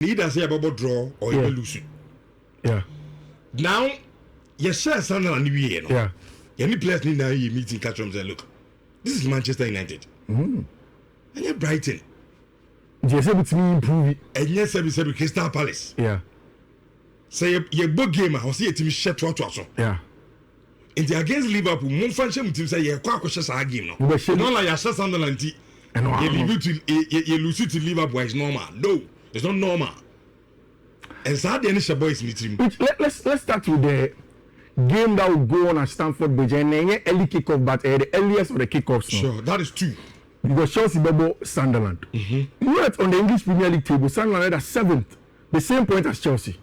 either say about draw or you lose. Yeah. Now, you share something on the way. Yeah. Any players need now you meeting catch them say, look, this is Manchester United. And you're Brighton. Yes, everything improve. And yes, every Crystal Palace. Yeah. Say your book game, I'll see a team shut what also. Yeah. And against Liverpool, more function team say, yeah, quite cautious game. No, not like your shut Sunderland. You lose it to Liverpool is normal. No, it's not normal. And so the initial boys in the team. Let's start with the game that will go on at Stamford Bridge and then early kickoff, but the earliest of the kickoffs. Sure, no? That is 2. Because Chelsea Bebo Sunderland. You know that on the English Premier League table, Sunderland are 7th, the same point as Chelsea.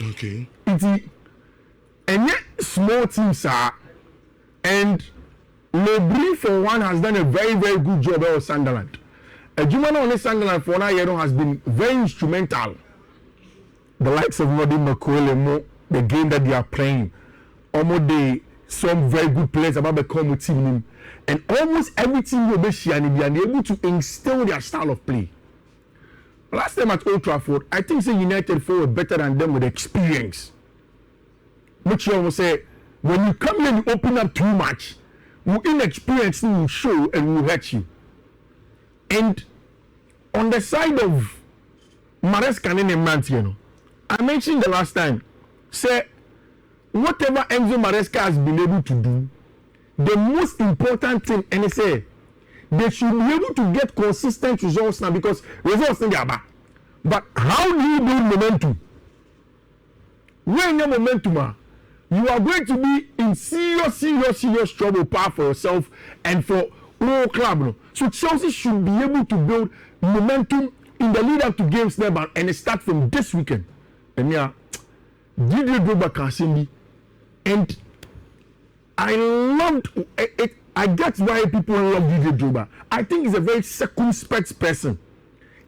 Okay. And yet small teams are, and Lebrie for one has done a very, very good job of Sunderland. Jumana on Sunderland for 9 years has been very instrumental. The likes of Noddy McCoy, the game that they are playing, almost some very good players about the common team, and almost every team will be able to instill their style of play. Last time at Old Trafford, I think United were better than them with experience. Which you almost say, when you come here and you open up too much, your inexperience will show and will hurt you. And on the side of Maresca and Nhyira, I mentioned the last time, say, whatever Enzo Maresca has been able to do, the most important thing, and they say, they should be able to get consistent results now because results in the aba. But how do you build momentum? When you momentum, you are going to be in serious trouble for yourself and for all club. So Chelsea should be able to build momentum in the lead up to games never and start from this weekend. And yeah, Didier Drogba can see me, and I loved it. I get why people love Didier Drogba. I think he's a very circumspect person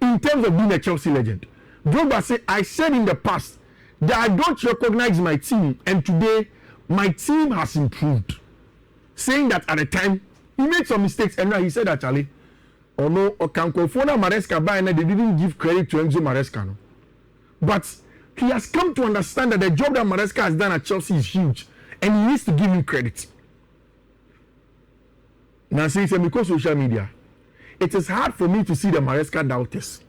in terms of being a Chelsea legend. Drogba said, I said in the past that I don't recognize my team, and today my team has improved. Saying that at the time he made some mistakes, and now he said that Charlie, oh no, Okankofona Maresca by and they didn't give credit to Enzo Maresca, no. But he has come to understand that the job that Maresca has done at Chelsea is huge, and he needs to give him credit. Now, since because social media, it is hard for me to see the Maresca doubters.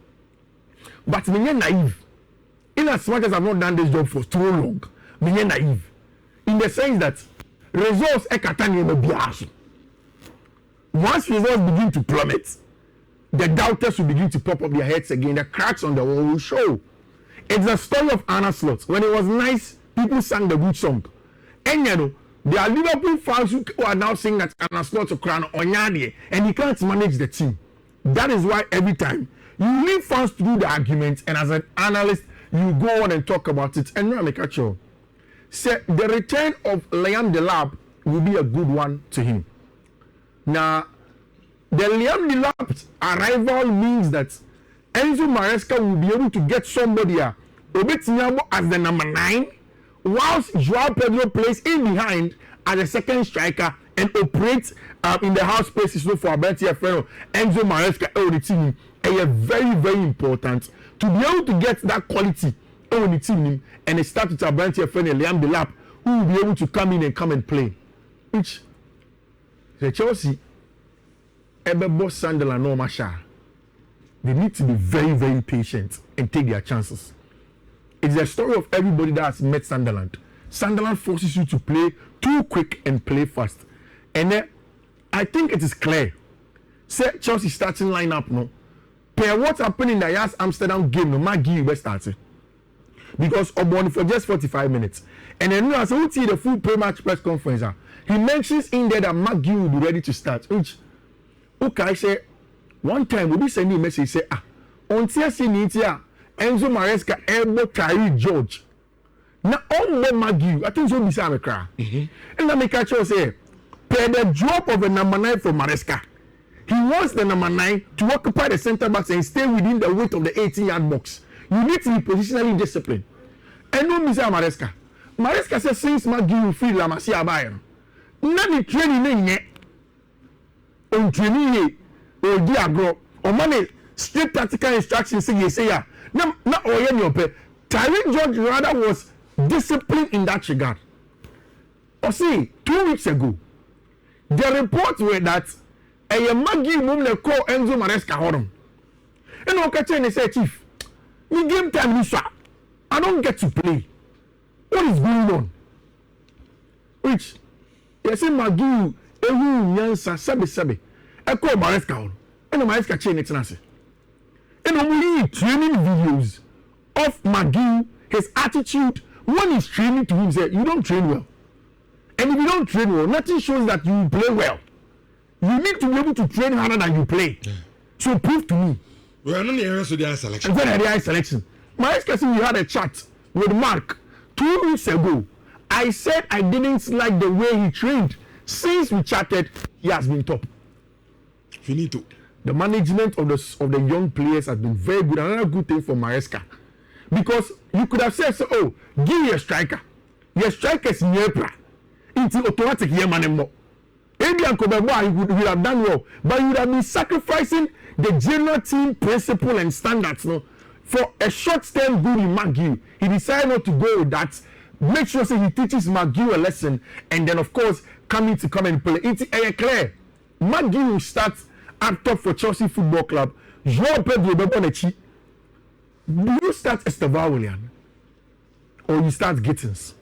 But me naive. In as much as I've not done this job for too long, me naive. In the sense that results once results begin to plummet, the doubters will begin to pop up their heads again. The cracks on the wall will show. It's the story of Anna Slot. When it was nice, people sang the good song. And you know, there are Liverpool fans who are now saying that Anna Slot to crown Onyadie, and he can't manage the team. That is why every time you leave fans to do the argument, and as an analyst, you go on and talk about it. And now, Mikacho said the return of Liam Delap will be a good one to him. Now, the Liam Delap arrival means that Enzo Maresca will be able to get somebody as the number 9, whilst Joao Pedro plays in behind as a second striker and operates in the half spaces for Abentia Ferro. Enzo Maresca the team is very, very important to be able to get that quality on the team and it starts with Abentia Ferro and Liam Delap, who will be able to come in and come and play. Which the Chelsea, boss Sunderland, no Masha. They need to be very, very patient and take their chances. It's the story of everybody that has met Sunderland. Sunderland forces you to play too quick and play fast. And then, I think it is clear. Say Chelsea starting lineup, no. Per what happened in the Ajax Amsterdam game, no, Maggie will start. Because Obon for just 45 minutes. And then, as I see the full pre-match press conference, he mentions in there that Maggie will be ready to start. Which, okay, I say, one time we be sending a message say on TSC Nhyira Enzo Maresca able Tyree George na on Maggie I think so be say am cry and I make sure say per the drop of a number 9 for Maresca he wants the number 9 to occupy the center backs and stay within the width of the 18-yard box. You need to be positionally disciplined and no miss Maresca says since Maggie will feel la Masia abaye na the training nye on training or diagro or money straight tactical instructions say na oye ni ope. Tyrick George rather was disciplined in that regard. Or see, 2 weeks ago, the reports were that a Maggie mum le call Enzo Maresca horum. And Okachen say, Chief, me game time this I don't get to play. What is going on? Which you say Maggie ehu nyansa sabe. I call Maresca horum. And Maresca chain it nase. And only training videos of Maggie, his attitude when he's training to him, say, you don't train well. And if you don't train well, nothing shows that you play well. You need to be able to train harder than you play. Yeah. So prove to me. We are not the areas of the eye selection. The eye selection. Maresca said we had a chat with Mark 2 weeks ago. I said I didn't like the way he trained. Since we chatted, he has been top. Finito. The management of the young players has been very good. Another good thing for Maresca. Because you could have said, so, oh, give me a striker. Your striker is Nhyira. It's automatic here, man. Maybe Uncle Baba would have done well, but you would have been sacrificing the general team principle and standards, no, for a short-term good in McGill. He decided not to go with that. Make sure he teaches McGill a lesson, and then of course come and play. It's clear. McGill will start at top for Chelsea Football Club. João Pedro Bebonechi. Do you start Esteval William, or you start Gittins?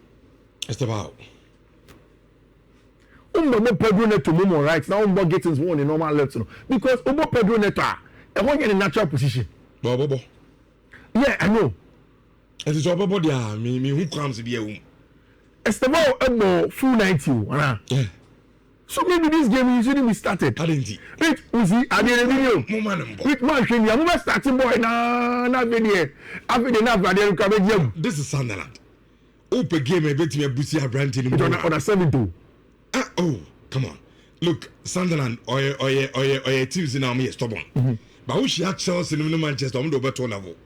Esteval. Pedro Neto more right now. Gittins won the normal left, because Pedro Neto, I want in a natural position. Bobo. Yeah, I know. It is over body. Me who comes to be a woman. Esteval full 90. Yeah. So maybe this game you shouldn't be started. I didn't. Wait, Uzi, I did a video. Wait, man, I'm not starting boy na video. After the night, I didn't come again. This is Sunderland. Open game, I bet you a Busia Brighton. It's on a 7-2. Oh, come on. Look, Sunderland or your teams in our me stubborn. But who she had Chelsea in Manchester, I'm over to level.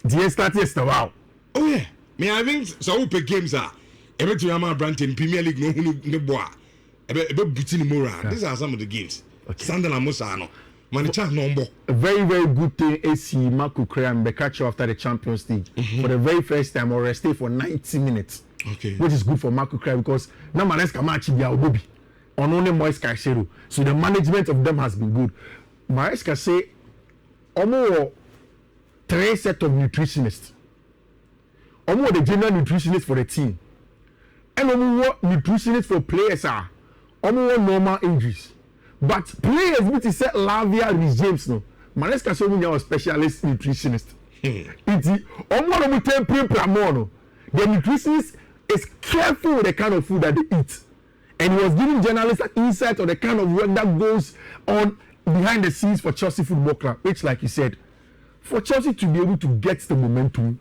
The start yesterday. Wow. Oh, yeah. Me, I think so. Open games are. Every time I'm Brighton, Premier League, no boy. These are some of the games. Okay. Sunderland Musano. Manicha number. A very, very good thing is Marco Crean catch after the Champions League for the very first time or stay for 90 minutes. Okay. Which is good for Marco Crean because now Maresca match the Obobi on only Moise Caicedo. So the management of them has been good. Maresca say almost 3 sets of nutritionists. Almost the general nutritionist for the team. And almost nutritionists for players are almost normal injuries. But players which is Lavia regimes no. Maresca so we are specialist nutritionist. It's almost the nutritionist is careful with the kind of food that they eat. And he was giving journalists an insight on the kind of work that goes on behind the scenes for Chelsea Football Club, which, like you said, for Chelsea to be able to get the momentum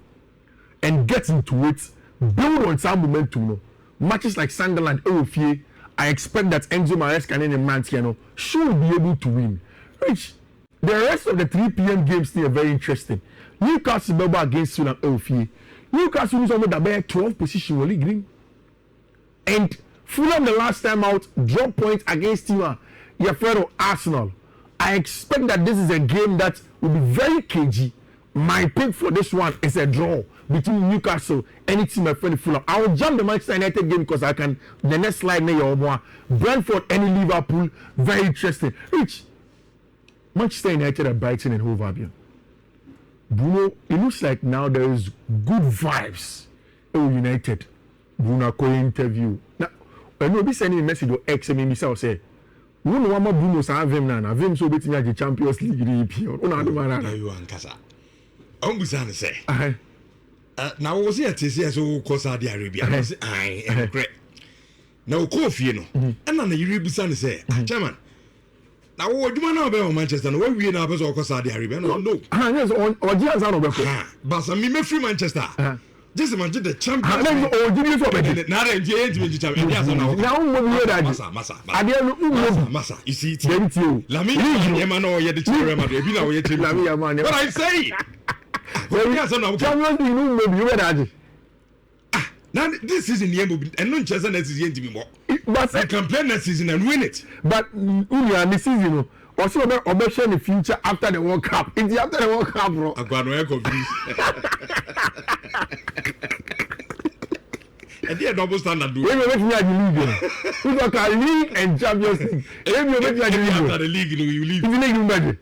and get into it, build on some momentum, no, matches like Sunderland, Fiifi, I expect that Enzo Maresca and Nhyira should be able to win. Which the rest of the 3 p.m. games still are very interesting. Newcastle Belba against Fulham, Fiifi. Newcastle is almost about 12 position really green. And Fulham the last time out dropped points against your fellow Arsenal. I expect that this is a game that will be very cagey. My pick for this one is a draw between Newcastle and its team friend Fulham. I will jump the Manchester United game because I can. The next slide near more Brentford and Liverpool, very interesting. Rich, Manchester United are Brighton and Hove Albion. Bruno, it looks like now there is good vibes. Oh, United. Bruno Koye interview. Now, I know this sending a message to X and maybe say. We know what Bruno say him now. Him so beating the Champions League EPL. Una do marana. You an kasa. Ombusane say. Now was here to say so ko Saudi Arabia. I am correct. Now ko fie no. And na yiri busane say, chairman. Now what do you know about Manchester? No, we na person ko Saudi Arabia. No. Yes, on Ojian Zano be ko. But me free Manchester. Just imagine the champion. Now Massa. You see it. But I say. Now this season and non chance next season to be more. But I can play next season and win it. But this season Also, Obesha in the future after the World Cup. It's after the World Cup, bro. I'm going to confused. And they double standard. We will make me at the league. We got a league and Champions League. We will make me at the league. After the league, you leave. If you league, you better.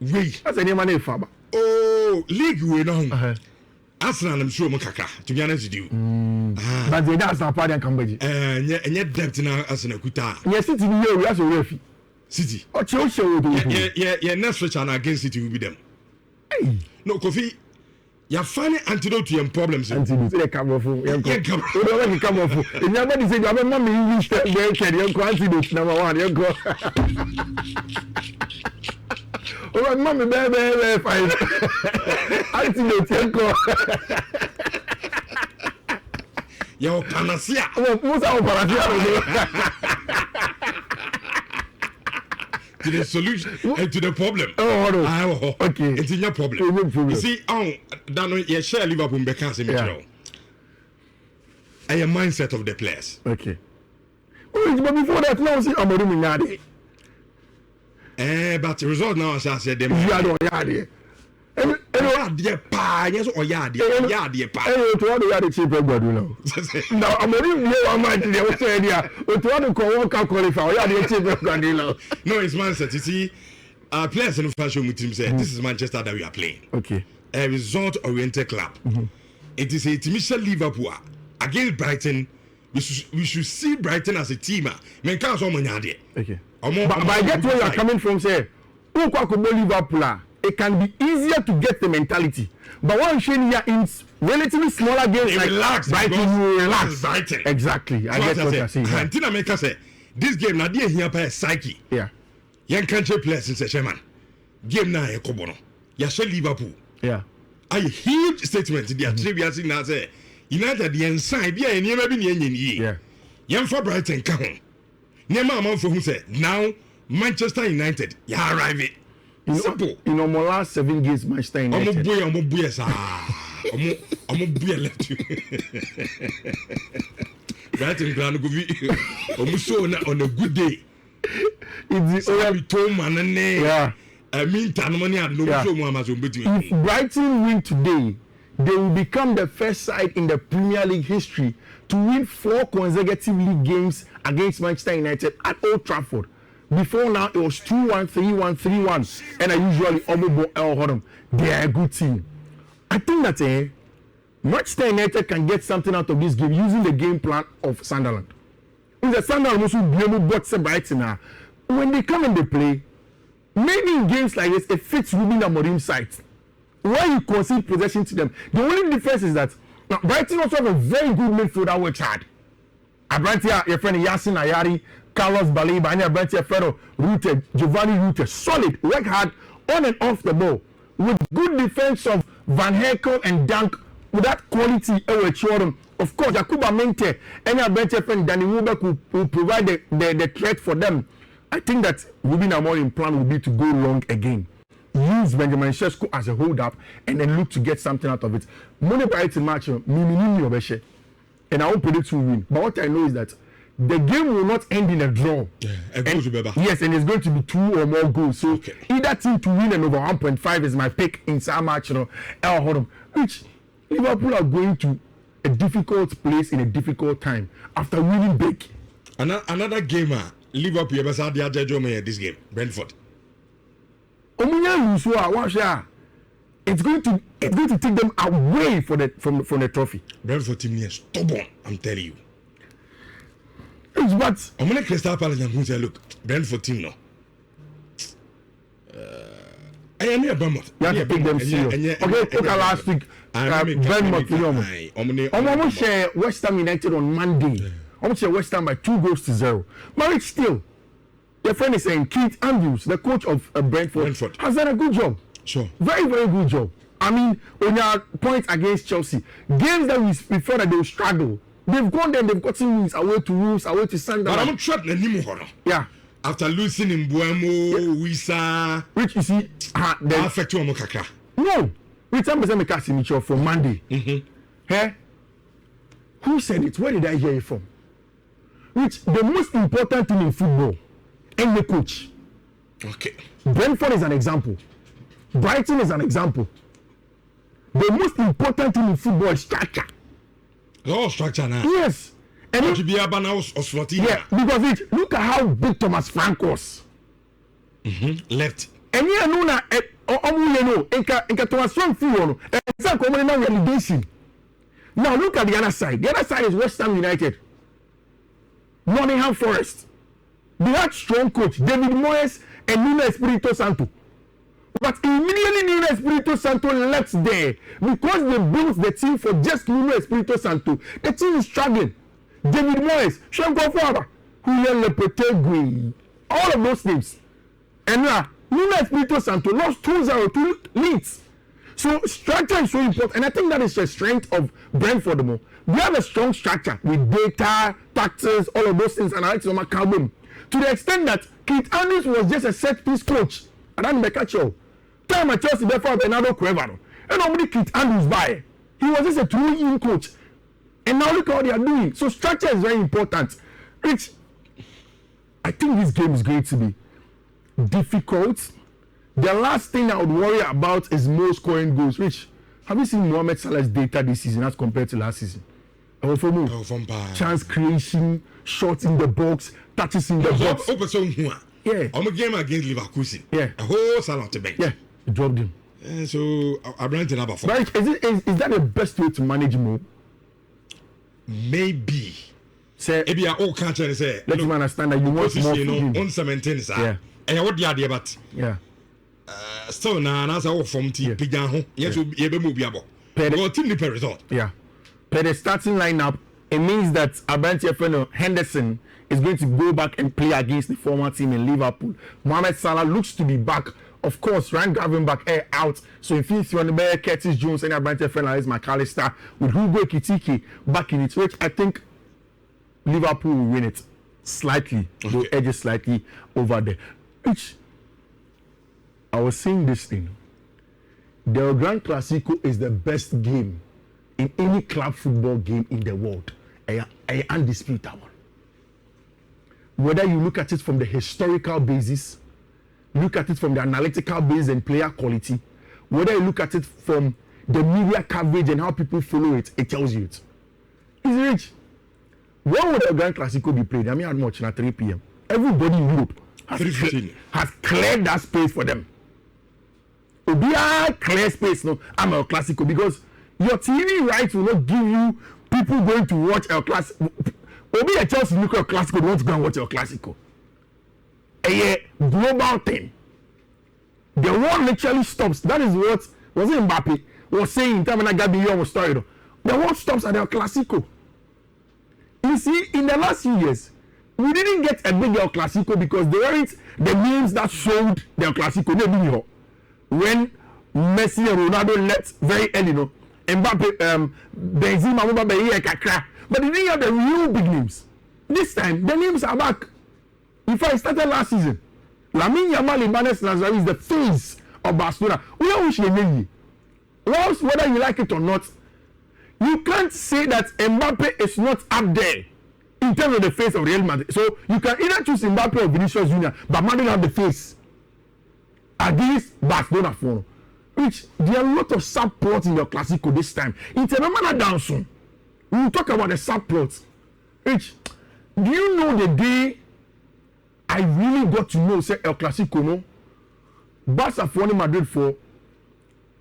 Wait. That's a name and a faba. Oh, league we know. Arsenal, I'm sure Makaka, to be honest with you. But they dance our party and Cambodia. And yet, depth in Arsenal Kuta. Yes, it's in here, we have a referee. City. Oh, Chelsea will do it. Yeah, next switch and against City will be them. Hey. No, Kofi, you're finding antidote to your problems. Antidote, they come off. You don't come off. You never say, you have a mommy English break, you go antidote number one. You go. Oh, mommy, baby, fine. Antidote, you go. Yo, panacea. What's our panacea? To the solution and to the problem. Oh, no. Okay. It's in your problem. You see, you share Liverpool because a mindset of the players. Okay. But before that, now see Amorim but the result now, as I said, them. You are not yard. Dear pa, yes, or yard, dear pa. To all the other cheap everybody now. Now Amorim, you are mind to the idea. To all the qualify, you are cheap everybody now. No, it's mindset. You see, players in the fashion team say this is Manchester that we are playing. Okay. A result-oriented club. It is a team Liverpool against Brighton. We should see Brighton as a team. Men can't so many idea. Okay. But I get where you are coming from. Say, Liverpool. It can be easier to get the mentality. But what I'm saying here in relatively smaller games, like relax, Brighton, you relax. Brighton. Exactly. I get what you're saying. Antina make us say this game na dey here by psyche. Yeah. Young country players in Seshaman. Game na e kobono. Ya share Liverpool. Yeah. A huge statement there trivia say na say United the inside bia e niam bi ne enye ni. Yeah. Young for Brighton ka ho. Niam amanfo hu say now Manchester United ya arrive it. Simple. You know, my last 7 games, Manchester United. I'm boy, sir. I'm boy left you. Right in Grand Govi. On a good day. It's the only told man and yeah. I mean, Tanmania and no show more between. If Brighton win today, they will become the first side in the Premier League history to win 4 consecutive league games against Manchester United at Old Trafford. Before now, it was 2-1, 3-1, 3-1, and I usually almost El they are a good team. I think that Manchester United can get something out of this game using the game plan of Sunderland. In the Sunderland also be able to box Brighton now. When they come and they play, maybe in games like this, it fits Ruben Amorim's side. Why you concede possession to them? The only difference is that now, Brighton also have a very good midfielder works hard. Brighton, your friend Yasin Ayari, Carlos Baleba, and Brighton Ferro, rooted, Giovanni rooted, solid, work hard on and off the ball. With good defense of Van Herkel and Dunk, with that quality, of course, Yakuba Mente and Brighton friend Danny Welbeck will provide the threat for them. I think that Ruben Amorim's plan will be to go long again. Use Benjamin Sesko as a hold up and then look to get something out of it. Money Brighton match, and I won't predict who win. But what I know is that the game will not end in a draw. Yeah, yes, and it's going to be 2 or more goals. So either team to win and over 1.5 is my pick in some match, which Liverpool are going to a difficult place in a difficult time after winning big. Another gamer, Liverpool ever said this game, Brentford. It's going to take them away from the trophy. Brentford team is stubborn, I'm telling you. It's what I'm gonna Crystal Palace and say, look, Brentford team no. I am here Bournemouth. You have to pick them serious. Okay, last week. Bournemouth. I'm share West Ham United on Monday. I'm share West Ham by 2-0. But still, your friend is saying Keith Andrews, the coach of Brentford, has done a good job. Sure. Very, very good job. I mean, on your points against Chelsea, games that we felt that they will struggle. They've gone there, they've gotten wins away to Wolves, away to Sunderland. But I'm trapped in the yeah. After losing in Buemo, Wisa, which you see, they affect you on Mokaka. No, which time was I from Monday? Hey, who said it? Where did I hear it from? Which the most important thing in football, and the coach. Okay. Brentford is an example. Brighton is an example. The most important thing in football is structure. Oh, structure now. Yes. And to be a banner or slot. Yeah, because look at how big Thomas Frank was. Left. And you know na Inka Thomas Frank full and it's coming now relegation. Now look at the other side. The other side is West Ham United. Nottingham Forest. They had strong coach David Moyes and Nuno Espirito Santo. But immediately Nuno Espirito Santo left there because they built the team for just Nuno Espirito Santo. The team is struggling. David Moyes, Shanko Faba, Julian Lopetegui, all of those names. And now, Nuno Espirito Santo lost 2-0 to Leeds. So structure is so important, and I think that is the strength of Brentford. We have a strong structure with data, tactics, all of those things, and I like to know to the extent that Keith Andrews was just a set-piece coach. I don't make a show. Time at Chelsea, therefore, Bernardo Cuevano. And nobody Keith Andrews by. He was just a true-in coach. And now look how they are doing. So structure is very important. Rich, I think this game is going to be difficult. The last thing I would worry about is more scoring goals. Rich, have you seen Mohamed Salah's data this season as compared to last season? Chance creation, shots in the box, touches in the box. Yeah. I'm a game against Liverpool. Yeah. A whole Salah to bench. Yeah. He dropped him. So I ran to number 4. But is that the best way to manage Mo? Maybe. Say, maybe I all can't say. Let him understand that you want more from him. On some maintenance. Yeah. And what the idea, but yeah. So now as I from T Pijan, yes, you be movable. Go team the result. Yeah. Per the starting lineup, it means that Abrantia Feno Henderson is going to go back and play against the former team in Liverpool. Mohamed Salah looks to be back. Of course, Ryan Gravenberch out. So if he's on the bear, Curtis Jones and Abrantia Feno is McAllister with Hugo Ekitike back in it, which I think Liverpool will win it slightly. Okay. They'll edge it slightly over there. Which I was saying this thing. The Grand Clásico is the best game in any club football game in the world. I undisputable. Whether you look at it from the historical basis, look at it from the analytical base and player quality, whether you look at it from the media coverage and how people follow it, it tells you it. It's rich. When would the Grand Clásico be played? I mean, I'm watching at 3 p.m. Everybody in Europe has cleared that space for them. Obia clear space, no, I'm El Clásico, because your TV rights will not give you people going to watch El Clásico. Obia Chelsea look at El Clásico, they want to go and watch El Clásico. A global thing. The world literally stops. That is what was it Mbappe was saying in time when I got beyond was story. The world stops at El Clásico. You see, in the last few years, we didn't get a big El Clásico because they weren't the names that showed the El Clásico. When Messi and Ronaldo left very early, no, Mbappe, Benzema, Mbappe, but they didn't have the real big names. This time, the names are back. In fact, it started last season. Lamine Yamal Ibanez Nazari is the face of Barcelona. Whether you like it or not, you can't say that Mbappe is not up there in terms of the face of Real Madrid. So you can either choose Mbappe or Vinicius Junior, but Madrid have the face against Barcelona for which there are a lot of subplots in the Clásico this time. It's a normal down soon. We will talk about the subplots. Which do you know the day I really got to know say El Clásico no? Barca for Madrid for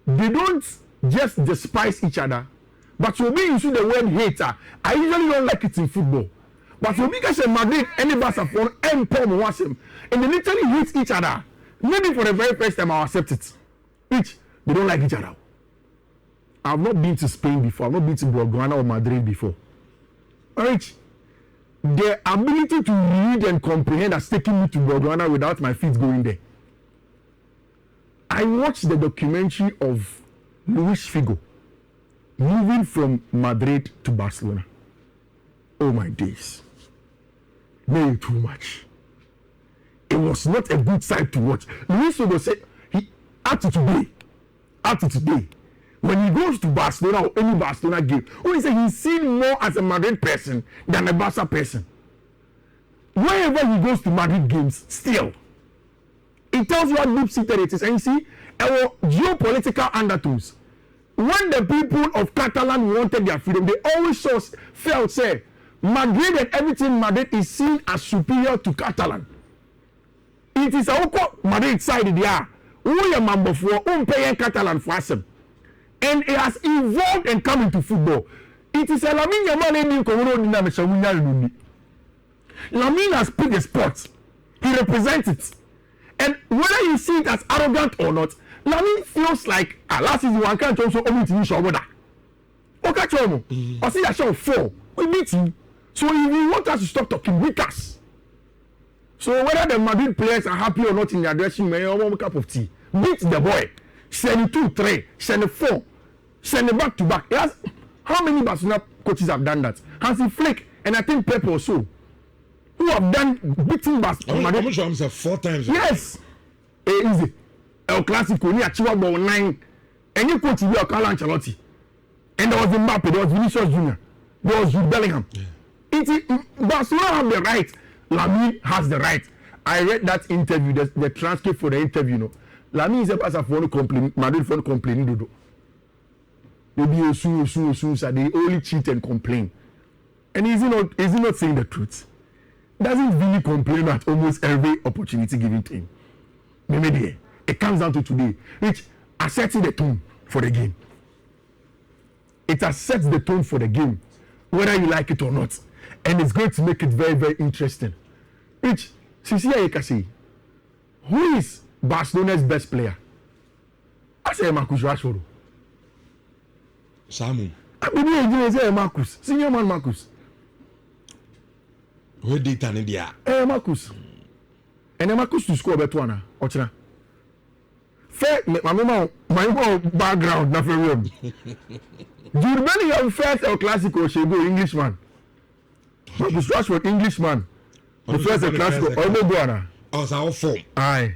they don't just despise each other, but to me you see the word hater. I usually don't like it in football. But for me, because Madrid any Barca for and Paul watch him, and they literally hate each other. Maybe for the very first time I'll accept it. Which they don't like each other. I've not been to Spain before. I've not been to Blaugrana or Madrid before. Alright. The ability to read and comprehend has taken me to Blaugrana without my feet going there. I watched the documentary of Luis Figo moving from Madrid to Barcelona. Oh my days. Maybe too much. It was not a good sight to watch. Luis Figo said, he up to today, when he goes to Barcelona or any Barcelona game, he said he's seen more as a Madrid person than a Barca person. Wherever he goes to Madrid games, still, It tells you how deep-seated it is. And you see, geopolitical undertones. When the people of Catalan wanted their freedom, they always felt, say, Madrid and everything Madrid is seen as superior to Catalan. It is a Madrid side there. We are member for paying Catalan for us. And it has evolved and come into football. It is a Lamine Yamal. Lamine has picked the sport. He represents it. And whether you see it as arrogant or not, Lamine feels like last season one can't also omit you show that. Okay, Chomo. I see that show 4. We beat you. So if you want us to stop talking, beat us. So whether the Madrid players are happy or not in their dressing room, you want a cup of tea. Beat the boy. Send 2, 3, send 4, send it back to back. How many Barcelona coaches have done that? Hansi Flick and I think Pep also. Who have done beating Barcelona? I'm sure I'm saying 4 times. Yes. Easy. El Clásico, ni achieve about 9. And you coach will be Carlo Ancelotti. And there was Mbappe, there was Vinicius Junior, there was Jude Bellingham. Yeah. Barcelona have the right. Lamine has the right. I read that interview, the transcript for the interview. You know, Lamine is a person for complaining. Madrid for complaining. Maybe soon, so they only cheat and complain. And is he not saying the truth? Doesn't really complain at almost every opportunity given to him. Maybe it comes down to today, which sets the tone for the game. It has set the tone for the game, whether you like it or not. And it's going to make it very, very interesting. Which, Sisi Ayekasi, who is Barcelona's best player? I say Marcus Rashford. Samu. I mean, say Marcus, senior man Marcus. Where did you India? Marcus. And Marcus to score better one. Ochina. Fair, my background, not for real. Jude Bellingham first El Clásico, she go Englishman. Marcus Rashford, Englishman. The first El Clásico, Omobuana. Oh, it's our form. Aye.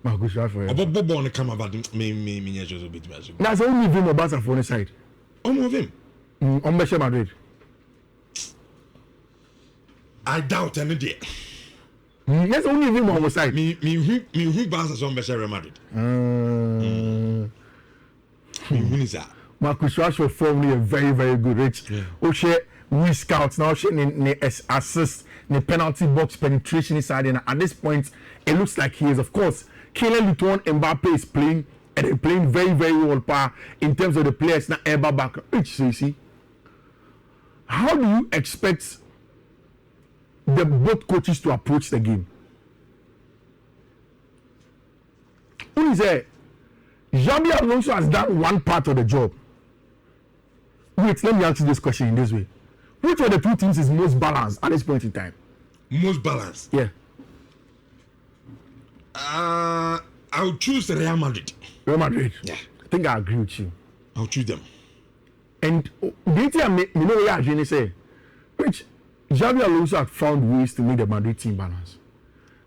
Marcus Rashford. About Bobo on the camera, but me, just a bit bad. That's only him about the phone side. Of him. On Mesha Madrid. I doubt any day. Yes, only him on the side. Me who passes on Mesha Madrid. Marcus Rashford formerly a very, very good rich. Oshe we scouts now she assist the penalty box penetration inside, and at this point it looks like he is, of course, Kylian Mbappe is playing, and they're playing very, very well in terms of the players now ever back. Which so you see, how do you expect the both coaches to approach the game? Who is there? Xabi Alonso has done one part of the job. Wait, let me answer this question in this way. Which of the two teams is most balanced at this point in time? Most balanced? Yeah. I'll choose Real Madrid. Real Madrid? Yeah. I think I agree with you. I'll choose them. And you know what I say? Which Xabi Alonso had found ways to make the Madrid team balance.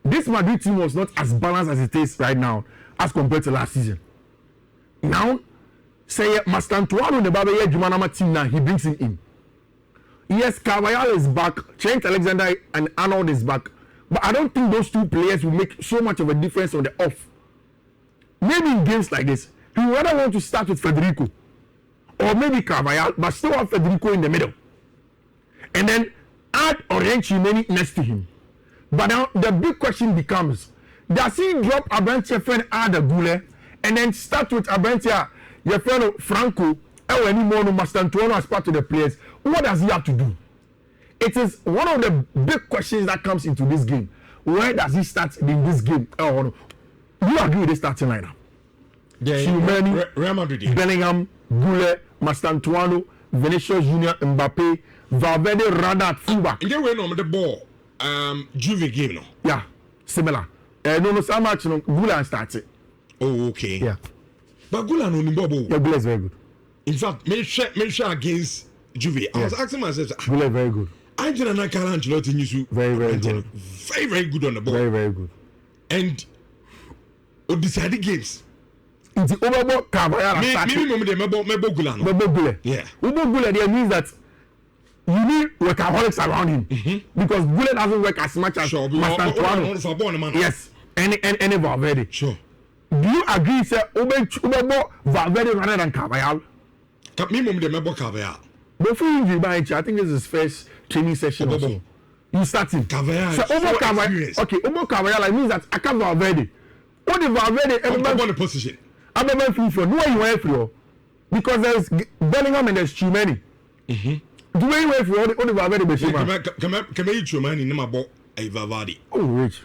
This Madrid team was not as balanced as it is right now as compared to last season. Now, say Mastantuano the Baba Jumanama team now, he brings him in. Yes, Carvajal is back, Trent Alexander and Arnold is back. But I don't think those two players will make so much of a difference on the off. Maybe in games like this, he would rather want to start with Federico. Or maybe Carvajal, but still have Federico in the middle. And then add Orenchimeni next to him. But now the big question becomes, does he drop Abentia friend add a Gule and then start with Abentia, your friend Franco, or any more Mastantuano as part of the players? What does he have to do? It is one of the big questions that comes into this game. Where does he start in this game? Do you agree with the starting lineup? Yeah, Real Madrid. Bellingham, Gule, Mastantuano, Vinicius Junior, Mbappe, Valverde, Rada at fullback. You know on the ball, Juve game no? Yeah, similar. No, so much no. Gule started. Oh, okay. Yeah. But Gule no Nimbobo. Yeah, Gule is very good. In fact, make sure against Juve. I was asking myself, Gule very good. I didn't know Carlo Ancelotti knew very good. Very, very good on the ball. Very, very good. And on decided games. It's the overball Carvajal. Maybe Gule. Yeah. Gule there means that you need workaholics around him because Gullet doesn't work as much as Mastantuano. Yes, any Valverde. Sure. Do you agree, sir? Ube Valverde rather than Carvajal? Me mum de mebo Carvajal. Before injury, I think this is his first training session. Also. You start him. Carvajal. So over Carvajal. Okay, over Carvajal, I mean that I can't Valverde. What the Valverde? I'm on the position. I'm a man for no you wait for because there's Bellingham and there's too many. Do you wait for all the Valverde? Can I eat your man in my boat? A Valverde. Oh, rich.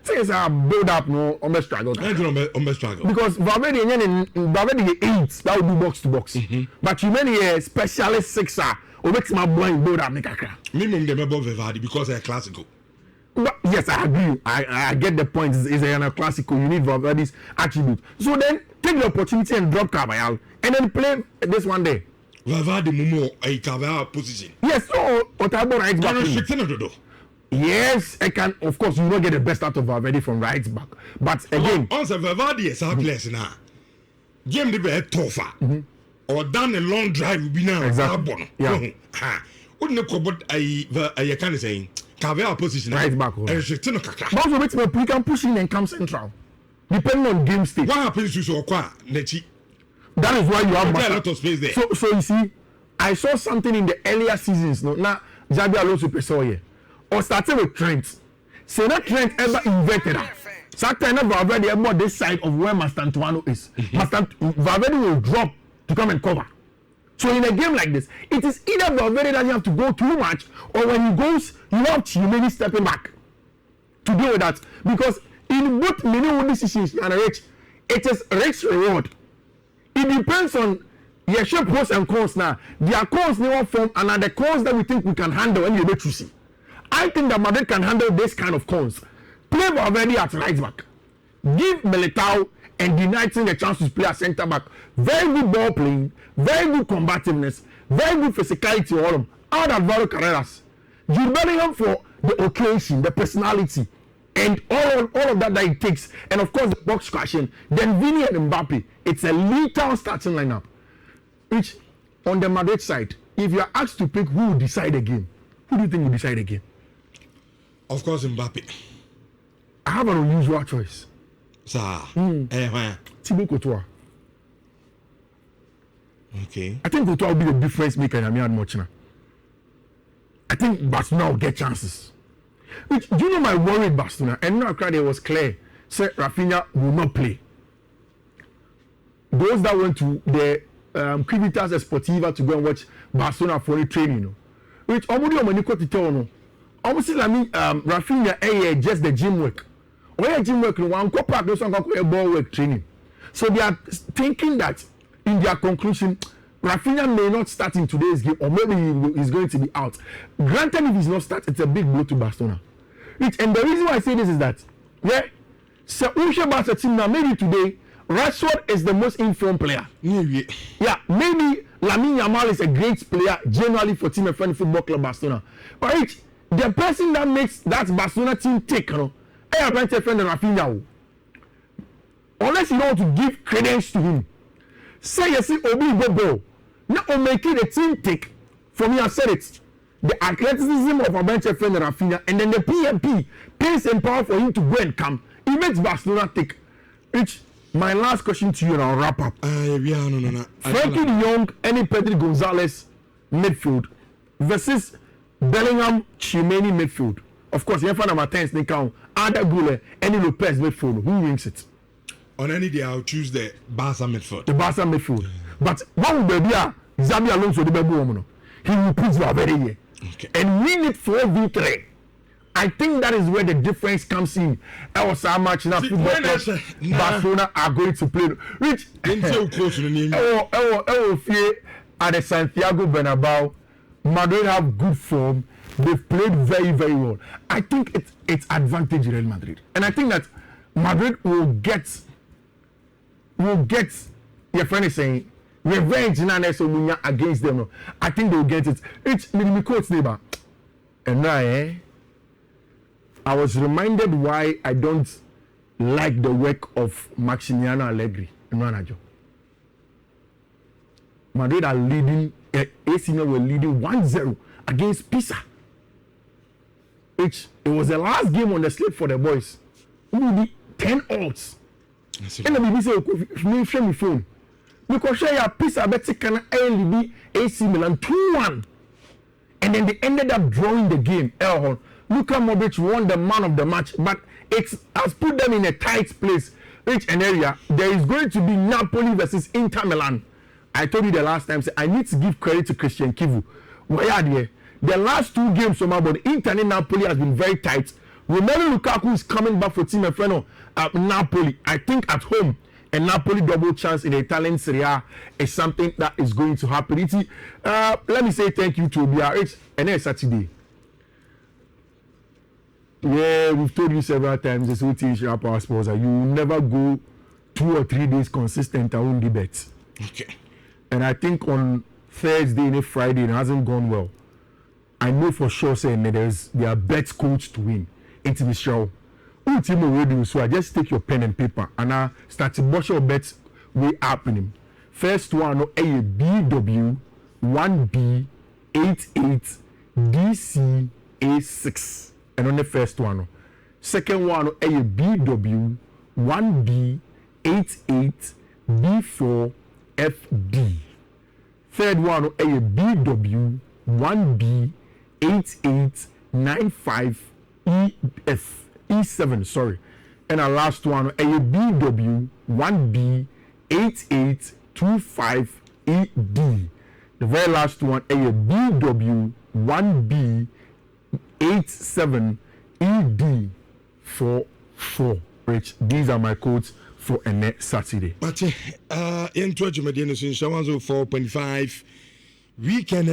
Things are build up no on the struggle. I don't on the struggle because Valverde eight that would be box to box. But you many a specialist sixer or makes my boy build up make a crack. Minimum the member of Valverde because they're classical. But yes, I agree. I get the point. Is a classical. You need Valverde's attribute. So then take the opportunity and drop Carvajal and then play this one day. Valverde Mumo a Carvajal position. Yes, so Otabo right back. Yes, I can. Of course, you will not get the best out of Valverde from right back. But again, also Valverde is our place now. Game the best tougher or down a long drive will be now. Exactly. Yeah. Wouldn't know about I can say. Carvajal position right back. But also, we can push in and come central, depending on game state. What happens to Sokwa Nechi? That is why you have a lot of space there. So you see, I saw something in the earlier seasons. No, now Xabi Alonso Pessoye or started with Trent. Say that Trent ever inverted her. Sometimes Valverde ever this side of where Mastantuano is. Valverde will drop to come and cover. So in a game like this, it is either Valverde that you have to go too much, or when he goes, you have Chimeni stepping back to deal with that. Because in both many decisions and rich, it is risk reward. It depends on your shape pros and cons now. There are cons never form and are the cons that we think we can handle when you to see. I think that Madrid can handle this kind of cons. Play Valverde at right back. Give Militao and deny him the chance to play at centre back. Very good ball playing, very good combativeness, very good physicality. All of them. Out Alvaro Carreras. Jude Bellingham for the occasion, the personality, and all of that it takes. And of course, the box crashing. Then Vini and Mbappe. It's a lethal starting lineup. Which, on the Madrid side, if you are asked to pick who will decide the game, who do you think will decide the game? Of course, Mbappe. I have an unusual choice. Sir, Thibaut Courtois. Okay. I think Courtois will be the difference maker in Amiens Mochina. I think Barcelona will get chances. Which, do you know my worry with Barcelona? And now it was clear. Said Rafinha will not play. Those that went to the Civitas Esportiva to go and watch Barcelona for the training, you know. Which almost to tell no. Almost Rafinha just the gym work. Or gym work no one park those one ball work training. So they are thinking that in their conclusion, Rafinha may not start in today's game, or maybe he's going to be out. Granted, if he's not start, it's a big blow to Barcelona. And the reason why I say this is that, so Usha Barca team now, maybe today, Rashford is the most informed player. Yeah, maybe Lamine Yamal is a great player generally for Team FM Football Club Barcelona. But the person that makes that Barcelona team tick, you know, I have to defend Rafinha. Unless you don't want to give credence to him. Say you see Obi Bobo. Now making the team tick. For me, I said it. The athleticism of Abenche friend Rafinha and then the PMP pace and power for him to go and come. It makes Barcelona tick. Which my last question to you and I'll wrap up. No. Frankie de Jong and Pedri Gonzalez midfield versus Bellingham Chimeni midfield. Of course, you have number 10 they count Ada Gule and Lopez midfield. Who wins it? On any day, I'll choose the Barca midfield. The Barca midfield. Yeah. But one will be Xabi Alonso the baby. He will put Valverde here. Okay. And win it 4v3. I think that is where the difference comes in. That was how much now Barcelona are going to play. Rich, at the Santiago Bernabeu, Madrid have good form. They've played very, very well. I think it's advantage Real Madrid. And I think that Madrid will get, your friend is saying, revenge against them. I think they will get it. It's me quote neighbor. And now, I was reminded why I don't like the work of Maximiano Allegri in manager. Madrid are leading, AC Milan were leading 1-0 against Pisa. It was the last game on the slate for the boys. Who will be 10 odds. And the BBC will show me phone. Because share Pisa better can only be AC Milan 2-1. And then they ended up drawing the game. Luka Modric won the man of the match, but it has put them in a tight place. Rich and area, there is going to be Napoli versus Inter Milan. I told you the last time, I need to give credit to Christian Kivu. Why are they? The last 2 games from about Inter and Napoli has been very tight. Remember Lukaku is coming back for Team Efreno at Napoli. I think at home, a Napoli double chance in the Italian Serie A is something that is going to happen. Let me say thank you to Obia. And then Saturday. Yeah, we've told you several times this rotation of our sponsor. You will never go 2 or 3 days consistent on the bets. Okay. And I think on Thursday and Friday it hasn't gone well. I know for sure saying that there are bets coached to win. It's the show. So I just take your pen and paper and I start to watch your bets way up in him. First one, A BW 1B 88 DC A6. And on the first one. Second one, A BW 1B 88 B4 FD. Third one, A BW 1B 8895 EF E7, sorry. And our last one, A BW 1B 8825 ED. The very last one, A BW 1B 87 ED 44. Rich, these are my codes for a next Saturday. But in 20 4.5 weekend.